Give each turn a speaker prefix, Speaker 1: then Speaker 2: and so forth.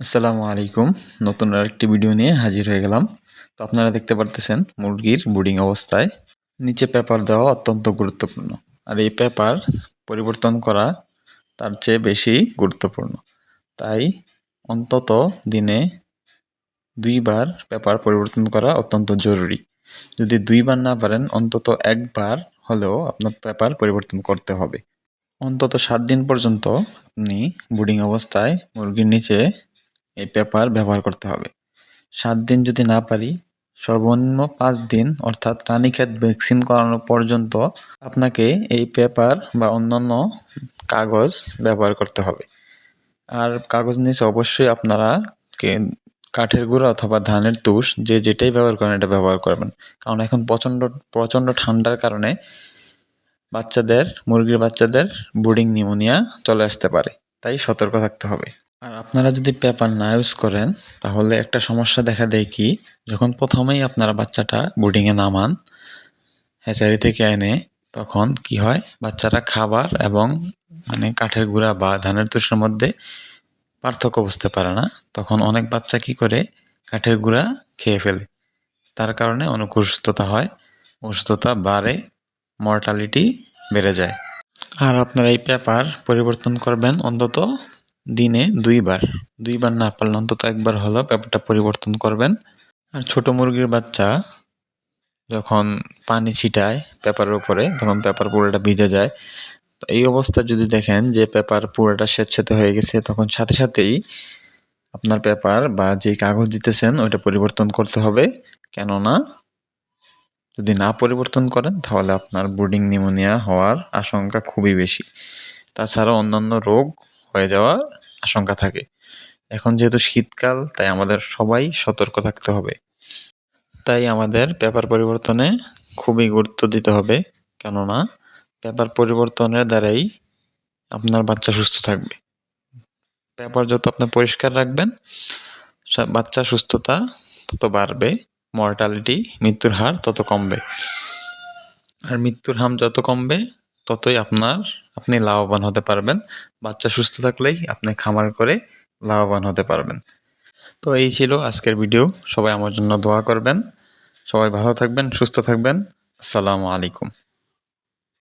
Speaker 1: আসসালামু আলাইকুম। নতুন আরেকটি ভিডিও নিয়ে হাজির হয়ে গেলাম। তো আপনারা দেখতে পারতেছেন মুরগির ব্রুডিং অবস্থায় নিচে পেপার দেওয়া অত্যন্ত গুরুত্বপূর্ণ। আর এই পেপার পরিবর্তন করা তার চেয়ে বেশি গুরুত্বপূর্ণ। তাই অন্তত দিনে ২ বার পেপার পরিবর্তন করা অত্যন্ত জরুরি। যদি ২ বার না পারেন অন্তত ১ বার হলেও আপনার পেপার পরিবর্তন করতে হবে। অন্তত ৭ দিন পর্যন্ত আপনি ব্রুডিং অবস্থায় মুরগির নিচে এই পেপার ব্যবহার করতে হবে। ৭ দিন যদি না পারি, সর্বনিম্ন ৫ দিন অর্থাৎ রানীক্ষেত ভ্যাকসিন করানো পর্যন্ত আপনাকে এই পেপার বা অন্যান্য কাগজ ব্যবহার করতে হবে। আর কাগজ নিচে অবশ্যই আপনারা কাঠের গুঁড়া অথবা ধানের তুষ যে যেটাই ব্যবহার করেন এটা ব্যবহার করবেন। কারণ এখন প্রচণ্ড ঠান্ডার কারণে মুরগির বাচ্চাদের ব্রুডিং নিউমোনিয়া চলে আসতে পারে। তাই সতর্ক থাকতে হবে। আর আপনারা যদি পেপার না ইউজ করেন তাহলে একটা সমস্যা দেখা দেয় কি, যখন প্রথমেই আপনারা বাচ্চাটা ব্রুডিংয়ে নামান হ্যাচারি থেকে এনে, তখন কি হয় বাচ্চারা খাবার এবং কাঠের গুঁড়া বা ধানের তুষের মধ্যে পার্থক্য বুঝতে পারে না। তখন অনেক বাচ্চা কি করে কাঠের গুঁড়া খেয়ে ফেলে। তার কারণে অনেক অসুস্থতা হয়, অসুস্থতা বাড়ে, মর্টালিটি বেড়ে যায়। আর আপনারা এই পেপার পরিবর্তন করবেন অন্তত দিনে ২ বার। ২ বার না পারলে অন্তত ১ বার হলেও পেপারটা পরিবর্তন করবেন। আর ছোট মুরগির বাচ্চা যখন পানি ছিটায় পেপারের উপরে তখন পেপার পুরোটা ভিজে যায়। তো এই অবস্থায় যদি দেখেন যে পেপার পুরোটা স্যাঁতসেঁতে হয়ে গেছে, তখন সাথে সাথেই আপনার পেপার বা যে কাগজ দিতেছেন ওইটা পরিবর্তন করতে হবে। কেননা যদি না পরিবর্তন করেন তাহলে আপনার ব্রুডিং নিউমোনিয়া হওয়ার আশঙ্কা খুবই বেশি। তাছাড়াও অন্যান্য রোগ হয়ে যাওয়ার আশঙ্কা থাকে। এখন যেহেতু শীতকাল, তাই আমাদের সবাই সতর্ক থাকতে হবে। তাই আমাদের পেপার পরিবর্তনে খুবই গুরুত্ব দিতে হবে। কেননা পেপার পরিবর্তনের দ্বারাই আপনার বাচ্চা সুস্থ থাকবে। পেপার যত আপনি পরিষ্কার রাখবেন, বাচ্চার সুস্থতা তত বাড়বে, মর্টালিটি মৃত্যুর হার তত কমবে। আর মৃত্যুর হার যত কমবে ততই আপনি লাভবান হতে পারবেন। বাচ্চা সুস্থ থাকলেই আপনি খামার করে লাভবান হতে পারবেন। তো এই ছিল আজকের ভিডিও। সবাই আমার জন্য দোয়া করবেন। সবাই ভালো থাকবেন, সুস্থ থাকবেন। আসসালামু আলাইকুম।